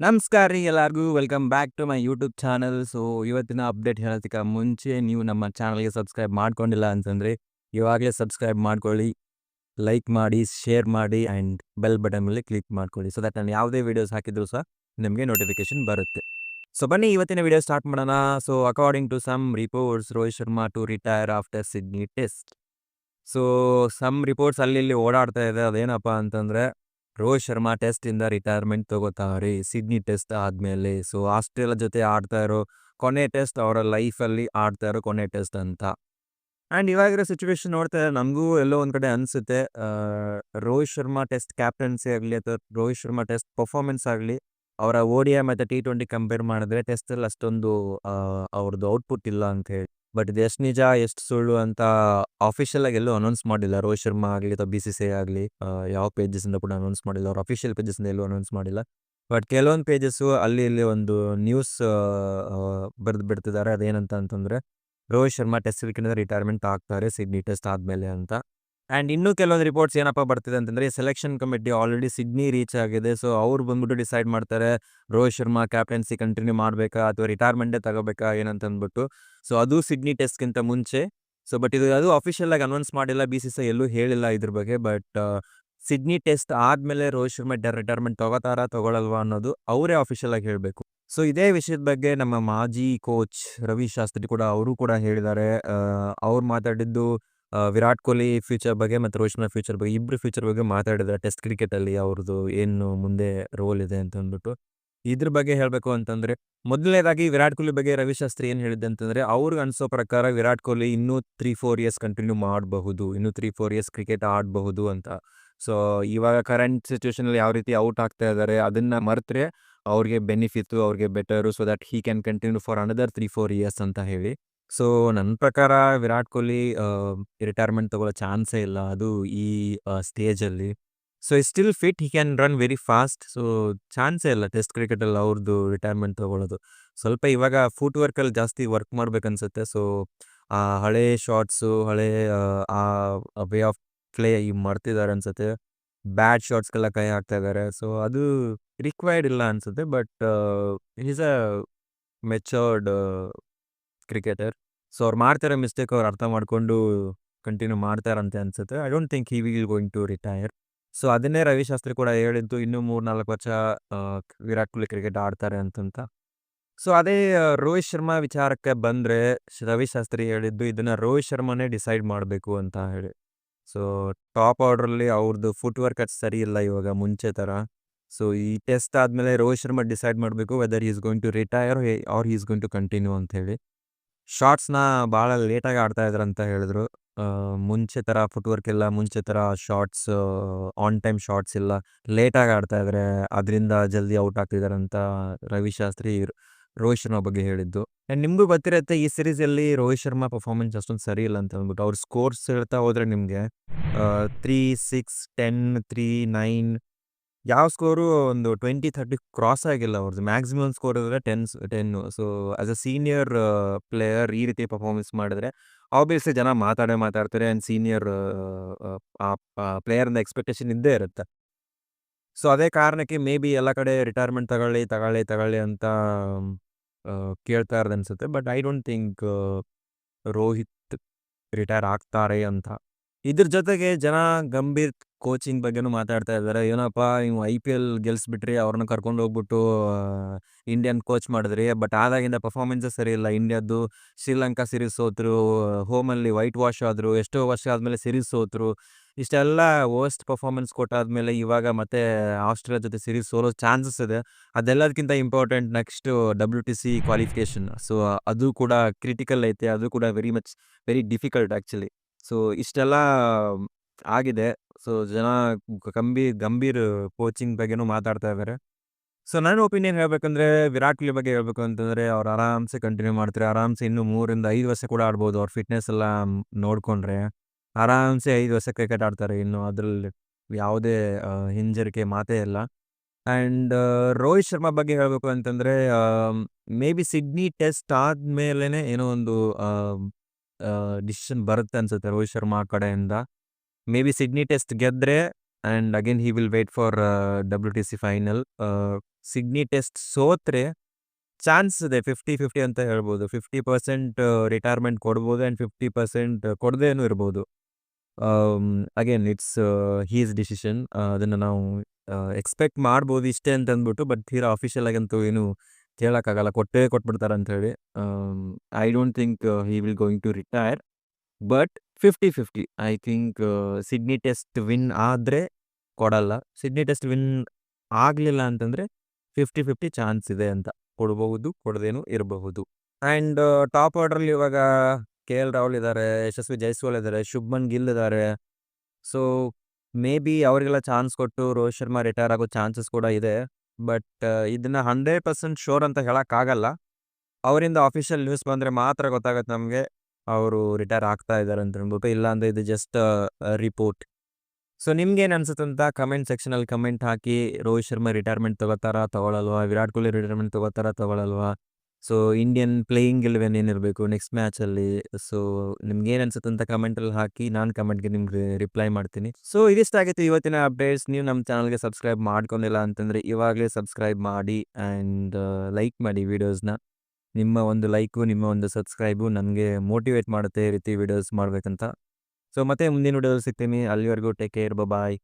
ನಮಸ್ಕಾರ ರೀ ಎಲ್ಲರಿಗೂ welcome back to my YouTube channel. So ಇವತ್ತಿನ ಅಪ್ಡೇಟ್ ಹೇಳೋದಕ್ಕೆ ಮುಂಚೆ ನೀವು ನಮ್ಮ ಚಾನಲ್ಗೆ ಸಬ್ಸ್ಕ್ರೈಬ್ ಮಾಡ್ಕೊಂಡಿಲ್ಲ ಅಂತಂದರೆ ಇವಾಗಲೇ ಸಬ್ಸ್ಕ್ರೈಬ್ ಮಾಡ್ಕೊಳ್ಳಿ, ಲೈಕ್ ಮಾಡಿ, ಶೇರ್ ಮಾಡಿ ಆ್ಯಂಡ್ ಬೆಲ್ ಬಟನ್ ಮೇಲೆ ಕ್ಲಿಕ್ ಮಾಡ್ಕೊಳ್ಳಿ. ಸೊ ದಟ್ ನಾನು ಯಾವುದೇ ವೀಡಿಯೋಸ್ ಹಾಕಿದ್ರು ಸಹ ನಿಮಗೆ ನೋಟಿಫಿಕೇಶನ್ ಬರುತ್ತೆ. ಸೊ ಬನ್ನಿ ಇವತ್ತಿನ ವಿಡಿಯೋ ಸ್ಟಾರ್ಟ್ ಮಾಡೋಣ. So according to some reports, Rohit Sharma to retire after Sydney test. So some reports ಅಲ್ಲಿ ಇಲ್ಲಿ ಓಡಾಡ್ತಾ ಇದೆ. ಅದೇನಪ್ಪ ಅಂತಂದರೆ ರೋಹಿತ್ ಶರ್ಮಾ ಟೆಸ್ಟಿಂದ ರಿಟೈರ್ಮೆಂಟ್ ತಗೋತಾರೆ ಸಿಡ್ನಿ ಟೆಸ್ಟ್ ಆದಮೇಲೆ. ಸೊ ಆಸ್ಟ್ರೇಲಿಯಾ ಜೊತೆ ಆಡ್ತಾ ಇರೋ ಕೊನೆ ಟೆಸ್ಟ್, ಅವರ ಲೈಫಲ್ಲಿ ಆಡ್ತಾ ಇರೋ ಕೊನೆ ಟೆಸ್ಟ್ ಅಂತ. ಆ್ಯಂಡ್ ಇವಾಗಿರೋ ಸಿಚುವೇಶನ್ ನೋಡ್ತಾ ನಮಗೂ ಎಲ್ಲೋ ಒಂದು ಕಡೆ ಅನಿಸುತ್ತೆ, ರೋಹಿತ್ ಶರ್ಮಾ ಟೆಸ್ಟ್ ಕ್ಯಾಪ್ಟನ್ಸಿ ಆಗಲಿ ಅಥವಾ ರೋಹಿತ್ ಶರ್ಮಾ ಟೆಸ್ಟ್ ಪರ್ಫಾರ್ಮೆನ್ಸ್ ಆಗಲಿ ಅವರ ODI ಮತ್ತು T20 ಕಂಪೇರ್ ಮಾಡಿದ್ರೆ ಟೆಸ್ಟಲ್ಲಿ ಅಷ್ಟೊಂದು ಅವ್ರದ್ದು ಔಟ್ಪುಟ್ ಇಲ್ಲ ಅಂತ ಹೇಳಿ. ಬಟ್ ಇದು ಎಷ್ಟು ನಿಜ ಎಷ್ಟು ಸುಳ್ಳು ಅಂತ ಅಫಿಷಿಯಲ್ ಆಗಿ ಎಲ್ಲೂ ಅನೌನ್ಸ್ ಮಾಡಿಲ್ಲ. ರೋಹಿತ್ ಶರ್ಮಾ ಆಗಲಿ ಅಥವಾ BCCI ಆಗಲಿ ಯಾವ ಪೇಜಸ್ಸಿಂದ ಕೂಡ ಅನೌನ್ಸ್ ಮಾಡಿಲ್ಲ. ಅವ್ರ ಅಫಿಷಿಯಲ್ ಪೇಜಸ್ಸಿಂದ ಎಲ್ಲೂ ಅನೌನ್ಸ್ ಮಾಡಿಲ್ಲ. ಬಟ್ ಕೆಲವೊಂದು ಪೇಜಸ್ಸು ಅಲ್ಲಿ ಇಲ್ಲಿ ಒಂದು ನ್ಯೂಸ್ ಬರೆದು ಬಿಡ್ತಿದ್ದಾರೆ. ಅದೇನಂತ ಅಂತಂದರೆ ರೋಹಿತ್ ಶರ್ಮಾ ಟೆಸ್ಟ್ ಕ್ರಿಕೆಟಿಂದ ರಿಟೈರ್ಮೆಂಟ್ ಆಗ್ತಾರೆ ಸಿಡ್ನಿ ಟೆಸ್ಟ್ ಆದಮೇಲೆ ಅಂತ. ಆ್ಯಂಡ್ ಇನ್ನೂ ಕೆಲವೊಂದು ರಿಪೋರ್ಟ್ಸ್ ಏನಪ್ಪ ಬರ್ತಿದೆ ಅಂತಂದರೆ selection committee already Sydney reach ಆಗಿದೆ. ಸೊ ಅವ್ರು ಬಂದ್ಬಿಟ್ಟು ಡಿಸೈಡ್ ಮಾಡ್ತಾರೆ ರೋಹಿತ್ ಶರ್ಮಾ ಕ್ಯಾಪ್ಟನ್ಸಿ ಕಂಟಿನ್ಯೂ ಮಾಡಬೇಕಾ ಅಥವಾ ರಿಟೈರ್ಮೆಂಟೇ ತಗೋಬೇಕಾ ಏನಂತ ಅಂದ್ಬಿಟ್ಟು. ಸೊ ಅದು ಸಿಡ್ನಿ ಟೆಸ್ಟ್ಗಿಂತ ಮುಂಚೆ. ಸೊ ಬಟ್ ಅದು ಅಫಿಷಿಯಲ್ ಆಗಿ ಅನೌನ್ಸ್ ಮಾಡಿಲ್ಲ, BCCI ಎಲ್ಲೂ ಹೇಳಿಲ್ಲ ಇದ್ರ ಬಗ್ಗೆ. ಬಟ್ ಸಿಡ್ನಿ ಟೆಸ್ಟ್ ಆದಮೇಲೆ ರೋಹಿತ್ ಶರ್ಮಾ ರಿಟೈರ್ಮೆಂಟ್ ತಗೋತಾರಾ ತಗೊಳಲ್ವಾ ಅನ್ನೋದು ಅವರೇ ಅಫಿಷಿಯಲ್ ಆಗಿ ಹೇಳಬೇಕು. ಸೊ ಇದೇ ವಿಷಯದ ಬಗ್ಗೆ ನಮ್ಮ ಮಾಜಿ ಕೋಚ್ ರವಿ ಶಾಸ್ತ್ರಿ ಕೂಡ ಅವರು ಕೂಡ ಹೇಳಿದ್ದಾರೆ. ಅವ್ರು ಮಾತಾಡಿದ್ದು ವಿರಾಟ್ ಕೊಹ್ಲಿ ಫ್ಯೂಚರ್ ಬಗ್ಗೆ ಮತ್ತು ರೋಹಿತ್ ಶರ್ಮಾ ಫ್ಯೂಚರ್ ಬಗ್ಗೆ, ಇಬ್ಬರು ಫ್ಯೂಚರ್ ಬಗ್ಗೆ ಮಾತಾಡಿದ್ದಾರೆ. ಟೆಸ್ಟ್ ಕ್ರಿಕೆಟಲ್ಲಿ ಅವ್ರದ್ದು ಏನು ಮುಂದೆ ರೋಲ್ ಇದೆ ಅಂತ ಅಂದ್ಬಿಟ್ಟು. ಇದ್ರ ಬಗ್ಗೆ ಹೇಳಬೇಕು ಅಂತಂದರೆ ಮೊದಲನೇದಾಗಿ ವಿರಾಟ್ ಕೊಹ್ಲಿ ಬಗ್ಗೆ ರವಿ ಶಾಸ್ತ್ರಿ ಏನು ಹೇಳಿದ್ದೆ ಅಂತಂದರೆ ಅವ್ರಿಗೆ ಅನಿಸೋ ಪ್ರಕಾರ ವಿರಾಟ್ ಕೊಹ್ಲಿ ಇನ್ನೂ 3-4 ಇಯರ್ಸ್ ಕಂಟಿನ್ಯೂ ಮಾಡಬಹುದು, ಇನ್ನೂ 3-4 ಇಯರ್ಸ್ ಕ್ರಿಕೆಟ್ ಆಡಬಹುದು ಅಂತ. ಸೊ ಇವಾಗ ಕರೆಂಟ್ ಸಿಚುವೇಷನಲ್ಲಿ ಯಾವ ರೀತಿ ಔಟ್ ಆಗ್ತಾ ಇದ್ದಾರೆ ಅದನ್ನು ಮರೆತರೆ ಅವ್ರಿಗೆ ಬೆನಿಫಿಟ್ಟು, ಅವ್ರಿಗೆ better. So that he can continue for another 3-4 years ಅಂತ ಹೇಳಿ. ಸೊ ನನ್ನ ಪ್ರಕಾರ ವಿರಾಟ್ ಕೊಹ್ಲಿ ರಿಟೈರ್ಮೆಂಟ್ ತಗೊಳ್ಳೋ ಚಾನ್ಸೇ ಇಲ್ಲ, ಅದು ಈ ಸ್ಟೇಜಲ್ಲಿ. ಸೊ ಈ still fit, he can run very fast. So ಚಾನ್ಸೇ ಇಲ್ಲ ಟೆಸ್ಟ್ ಕ್ರಿಕೆಟಲ್ಲಿ ಅವ್ರದ್ದು ರಿಟೈರ್ಮೆಂಟ್ ತೊಗೊಳ್ಳೋದು. ಸ್ವಲ್ಪ ಇವಾಗ ಫುಟ್ ವರ್ಕಲ್ಲಿ ಜಾಸ್ತಿ ವರ್ಕ್ ಮಾಡ್ಬೇಕನ್ಸುತ್ತೆ. ಸೊ ಆ ಹಳೆ ಶಾಟ್ಸು, ಹಳೆ ಆ ವೇ ಆಫ್ ಪ್ಲೇ ಈಗ ಮಾಡ್ತಿದ್ದಾರೆ ಅನ್ಸುತ್ತೆ. ಬ್ಯಾಡ್ ಶಾಟ್ಸ್ಗೆಲ್ಲ ಕೈ ಹಾಕ್ತಾ ಇದ್ದಾರೆ. ಸೊ ಅದು ರಿಕ್ವೈರ್ಡ್ ಇಲ್ಲ ಅನ್ಸುತ್ತೆ. But is a matured cricketer. So ಅವ್ರು ಮಾಡ್ತಿರೋ ಮಿಸ್ಟೇಕ್ ಅವ್ರು ಅರ್ಥ ಮಾಡಿಕೊಂಡು ಕಂಟಿನ್ಯೂ ಮಾಡ್ತಾರಂತೆ ಅನ್ಸುತ್ತೆ. I don't think he will going to retire. So ಅದನ್ನೇ ರವಿ ಶಾಸ್ತ್ರಿ ಕೂಡ ಹೇಳಿದ್ದು, ಇನ್ನೂ 3-4 ವರ್ಷ ವಿರಾಟ್ ಕೊಹ್ಲಿ ಕ್ರಿಕೆಟ್ ಆಡ್ತಾರೆ ಅಂತಂತ. ಸೊ ಅದೇ ರೋಹಿತ್ ಶರ್ಮಾ ವಿಚಾರಕ್ಕೆ ಬಂದರೆ ರವಿ ಶಾಸ್ತ್ರಿ ಹೇಳಿದ್ದು ಇದನ್ನು ರೋಹಿತ್ ಶರ್ಮಾನೇ ಡಿಸೈಡ್ ಮಾಡಬೇಕು ಅಂತ ಹೇಳಿ. ಸೊ ಟಾಪ್ ಆರ್ಡ್ರಲ್ಲಿ ಅವ್ರದ್ದು ಫುಟ್ ವರ್ಕ್ ಅದು ಸರಿ ಇಲ್ಲ ಇವಾಗ ಮುಂಚೆ ಥರ. ಸೊ ಈ ಟೆಸ್ಟ್ ಆದಮೇಲೆ ರೋಹಿತ್ ಶರ್ಮಾ ಡಿಸೈಡ್ ಮಾಡಬೇಕು whether he is going to retire or he is going to continue ಅಂತ ಹೇಳಿ. ಶಾಟ್ಸ್ನ ಭಾಳ ಲೇಟಾಗಿ ಆಡ್ತಾ ಇದ್ದಾರೆ ಅಂತ ಹೇಳಿದ್ರು. ಮುಂಚೆ ಥರ ಫುಟ್ ವರ್ಕ್ ಇಲ್ಲ, ಮುಂಚೆ ಥರ ಶಾಟ್ಸ್ ಆನ್ ಟೈಮ್ ಶಾಟ್ಸ್ ಇಲ್ಲ, ಲೇಟಾಗಿ ಆಡ್ತಾ ಇದ್ದಾರೆ, ಅದರಿಂದ ಜಲ್ದಿ ಔಟ್ ಆಗ್ತಿದ್ದಾರೆ ಅಂತ ರವಿ ಶಾಸ್ತ್ರಿ ರೋಹಿತ್ ಶರ್ಮಾ ಬಗ್ಗೆ ಹೇಳಿದ್ದು. ಆ್ಯಂಡ್ ನಿಮಗೂ ಗೊತ್ತಿರುತ್ತೆ ಈ ಸೀರೀಸಲ್ಲಿ ರೋಹಿತ್ ಶರ್ಮಾ ಪರ್ಫಾರ್ಮೆನ್ಸ್ ಅಷ್ಟೊಂದು ಸರಿ ಇಲ್ಲ ಅಂತ ಅಂದ್ಬಿಟ್ಟು. ಅವ್ರ ಸ್ಕೋರ್ಸ್ ಹೇಳ್ತಾ ಹೋದರೆ ನಿಮಗೆ 3, 6, 10, 3, 9 ಯಾವ ಸ್ಕೋರು ಒಂದು 20-30 ಕ್ರಾಸ್ ಆಗಿಲ್ಲ ಅವ್ರದ್ದು. ಮ್ಯಾಕ್ಸಿಮಮ್ ಸ್ಕೋರ್ ಇದ್ರೆ 10. So as a senior player ಈ ರೀತಿ ಪರ್ಫಾರ್ಮೆನ್ಸ್ ಮಾಡಿದ್ರೆ ಆಬ್ವಿಯಸ್ಲಿ ಜನ ಮಾತಾಡ್ತಾರೆ. ಆ್ಯಂಡ್ ಸೀನಿಯರ್ ಪ್ಲೇಯರಿಂದ ಎಕ್ಸ್ಪೆಕ್ಟೇಷನ್ ಇದ್ದೇ ಇರುತ್ತೆ. ಸೊ ಅದೇ ಕಾರಣಕ್ಕೆ ಮೇ ಬಿ ಎಲ್ಲ ಕಡೆ ರಿಟೈರ್ಮೆಂಟ್ ತಗೊಳ್ಳಿ ಅಂತ ಕೇಳ್ತಾ ಇರೋದು ಅನ್ಸುತ್ತೆ. But I don't think Rohit retire ಆಗ್ತಾರೆ ಅಂತ. ಇದ್ರ ಜೊತೆಗೆ ಜನ ಗಂಭೀರ್ ಕೋಚಿಂಗ್ ಬಗ್ಗೆನೂ ಮಾತಾಡ್ತಾ ಇದ್ದಾರೆ. ಏನಪ್ಪ ನೀವು IPL ಗೆಲ್ಲಿಸ್ಬಿಟ್ರಿ, ಅವ್ರನ್ನ ಕರ್ಕೊಂಡು ಹೋಗ್ಬಿಟ್ಟು ಇಂಡಿಯನ್ ಕೋಚ್ ಮಾಡಿದ್ರಿ. ಬಟ್ ಆದಾಗಿಂದ ಪರ್ಫಾರ್ಮೆನ್ಸೇ ಸರಿ ಇಲ್ಲ ಇಂಡಿಯಾದ್ದು. ಶ್ರೀಲಂಕಾ ಸೀರೀಸ್ ಸೋತರು, ಹೋಮಲ್ಲಿ ವೈಟ್ ವಾಶ್ ಆದರು, ಎಷ್ಟೋ ವರ್ಷ ಆದಮೇಲೆ ಸೀರೀಸ್ ಸೋತರು. ಇಷ್ಟೆಲ್ಲ ವರ್ಸ್ಟ್ ಪರ್ಫಾರ್ಮೆನ್ಸ್ ಕೊಟ್ಟಾದ್ಮೇಲೆ ಇವಾಗ ಮತ್ತೆ ಆಸ್ಟ್ರೇಲಿಯಾ ಜೊತೆ ಸೀರೀಸ್ ಸೋಲೋ ಚಾನ್ಸಸ್ ಇದೆ. ಅದೆಲ್ಲದಕ್ಕಿಂತ important next WTC qualification. So ಅದು ಕೂಡ ಕ್ರಿಟಿಕಲ್ ಐತೆ, ಅದು ಕೂಡ ವೆರಿ ಡಿಫಿಕಲ್ಟ್ ಆ್ಯಕ್ಚುಲಿ. ಸೊ ಇಷ್ಟೆಲ್ಲ ಆಗಿದೆ. ಸೊ ಜನ ಗಂಭೀರ್ ಕೋಚಿಂಗ್ ಬಗ್ಗೆನೂ ಮಾತಾಡ್ತಾ ಇದ್ದಾರೆ. ಸೊ ನನ್ನ ಒಪಿನಿಯನ್ ಹೇಳ್ಬೇಕಂದ್ರೆ ವಿರಾಟ್ ಕೊಹ್ಲಿ ಬಗ್ಗೆ ಹೇಳ್ಬೇಕು ಅಂತಂದರೆ ಅವ್ರು ಆರಾಮ್ಸೆ ಕಂಟಿನ್ಯೂ ಮಾಡ್ತಾರೆ. ಆರಾಮ್ಸೆ ಇನ್ನೂ 3-5 ವರ್ಷ ಕೂಡ ಆಡ್ಬೋದು. ಅವ್ರ ಫಿಟ್ನೆಸ್ ಎಲ್ಲ ನೋಡಿಕೊಂಡ್ರೆ ಆರಾಮ್ಸೆ 5 ವರ್ಷ ಕ್ರಿಕೆಟ್ ಆಡ್ತಾರೆ. ಇನ್ನು ಅದರಲ್ಲಿ ಯಾವುದೇ ಹಿಂಜರಿಕೆ ಮಾತೇ ಇಲ್ಲ. ಆ್ಯಂಡ್ ರೋಹಿತ್ ಶರ್ಮಾ ಬಗ್ಗೆ ಹೇಳಬೇಕು ಅಂತಂದರೆ ಮೇ ಬಿ ಸಿಡ್ನಿ ಟೆಸ್ಟ್ ಆದಮೇಲೆ ಏನೋ ಒಂದು ಡಿಸಿಷನ್ ಬರುತ್ತೆ ಅನ್ಸುತ್ತೆ ರೋಹಿತ್ ಶರ್ಮಾ ಕಡೆಯಿಂದ. ಮೇ ಬಿ ಸಿಡ್ನಿ ಟೆಸ್ಟ್ ಗೆದ್ದರೆ and again he will wait for WTC final. Sydney test ಸೋತ್ರೆ ಚಾನ್ಸ್ ಇದೆ 50-50 ಅಂತ ಹೇಳ್ಬೋದು. 50% ರಿಟೈರ್ಮೆಂಟ್ ಕೊಡ್ಬೋದು ಆ್ಯಂಡ್ 50% ಕೊಡದೇನೂ ಇರ್ಬೋದು. Again it's his decision. ಅದನ್ನು ನಾವು ಎಕ್ಸ್ಪೆಕ್ಟ್ ಮಾಡ್ಬೋದು ಇಷ್ಟೇ ಅಂತ ಅಂದ್ಬಿಟ್ಟು. ಬಟ್ ತೀರಾ ಅಫಿಷಿಯಲ್ ಆಗಂತೂ ಏನು ಹೇಳೋಕ್ಕಾಗಲ್ಲ, ಕೊಟ್ಟೇ ಕೊಟ್ಬಿಡ್ತಾರೆ ಅಂಥೇಳಿ. I don't think he will going to retire. But 50-50 I think Sydney test win ಆದರೆ ಕೊಡಲ್ಲ. ಸಿಡ್ನಿ ಟೆಸ್ಟ್ ವಿನ್ ಆಗಲಿಲ್ಲ ಅಂತಂದರೆ 50-50 ಚಾನ್ಸ್ ಇದೆ ಅಂತ. ಕೊಡ್ಬಹುದು, ಕೊಡದೇನೂ ಇರಬಹುದು. ಆ್ಯಂಡ್ ಟಾಪ್ ಆರ್ಡ್ರಲ್ಲಿ ಇವಾಗ KL ರಾಹುಲ್ ಇದ್ದಾರೆ, ಯಶಸ್ವಿ ಜೈಸ್ವಾಲ್ ಇದ್ದಾರೆ, ಶುಭ್ಮನ್ ಗಿಲ್ ಇದ್ದಾರೆ. ಸೊ ಮೇ ಬಿ ಅವರಿಗೆಲ್ಲ ಚಾನ್ಸ್ ಕೊಟ್ಟು ರೋಹಿತ್ ಶರ್ಮಾ ರಿಟೈರ್ ಆಗೋ ಚಾನ್ಸಸ್ ಕೂಡ ಇದೆ. ಬಟ್ ಇದನ್ನು 100% ಶೋರ್ ಅಂತ ಹೇಳೋಕ್ಕಾಗಲ್ಲ. ಅವರಿಂದ ಅಫಿಷಿಯಲ್ ನ್ಯೂಸ್ ಬಂದರೆ ಮಾತ್ರ ಗೊತ್ತಾಗುತ್ತೆ ನಮಗೆ ಅವರು ರಿಟೈರ್ ಆಗ್ತಾ ಇದ್ದಾರೆ ಅಂತ ಅಂದ್ಬಿಟ್ಟು. ಇಲ್ಲಾಂದರೆ ಇದು ಜಸ್ಟ್ ರಿಪೋರ್ಟ್. ಸೊ ನಿಮ್ಗೇನು ಅನ್ಸುತ್ತೆ ಅಂತ ಕಮೆಂಟ್ ಸೆಕ್ಷನಲ್ಲಿ ಕಮೆಂಟ್ ಹಾಕಿ. ರೋಹಿತ್ ಶರ್ಮಾ ರಿಟೈರ್ಮೆಂಟ್ ತೊಗೋತಾರಾ, ತೊಗೊಳಲ್ವಾ? ವಿರಾಟ್ ಕೊಹ್ಲಿ ರಿಟೈರ್ಮೆಂಟ್ ತೊಗೋತಾರಾ, ತೊಗೊಳಲ್ವಾ? ಸೊ ಇಂಡಿಯನ್ ಪ್ಲೇಯಿಂಗ್ 11 ಏನಿರಬೇಕು ನೆಕ್ಸ್ಟ್ ಮ್ಯಾಚಲ್ಲಿ? ಸೊ ನಿಮ್ಗೇನು ಅನ್ಸುತ್ತೆ ಅಂತ ಕಮೆಂಟಲ್ಲಿ ಹಾಕಿ. ನಾನು ಕಮೆಂಟ್ಗೆ ನಿಮ್ಗೆ ರಿಪ್ಲೈ ಮಾಡ್ತೀನಿ. ಸೊ ಇದಿಷ್ಟಾಗಿತ್ತು ಇವತ್ತಿನ ಅಪ್ಡೇಟ್ಸ್. ನೀವು ನಮ್ಮ ಚಾನಲ್ಗೆ ಸಬ್ಸ್ಕ್ರೈಬ್ ಮಾಡ್ಕೊಂಡಿಲ್ಲ ಅಂತಂದರೆ ಇವಾಗಲೇ ಸಬ್ಸ್ಕ್ರೈಬ್ ಮಾಡಿ ಆ್ಯಂಡ್ ಲೈಕ್ ಮಾಡಿ ವೀಡಿಯೋಸ್ನ. ನಿಮ್ಮ ಒಂದು ಲೈಕು, ನಿಮ್ಮ ಒಂದು ಸಬ್ಸ್ಕ್ರೈಬು ನನಗೆ ಮೋಟಿವೇಟ್ ಮಾಡುತ್ತೆ ಈ ರೀತಿ ವೀಡಿಯೋಸ್ ಮಾಡಬೇಕಂತ. ಸೊ ಮತ್ತೆ ಮುಂದಿನ ವೀಡಿಯೋದಲ್ಲಿ ಸಿಗ್ತೀನಿ. ಅಲ್ಲಿವರೆಗೂ ಟೇಕ್ ಕೇರ್, ಬಾಯ್.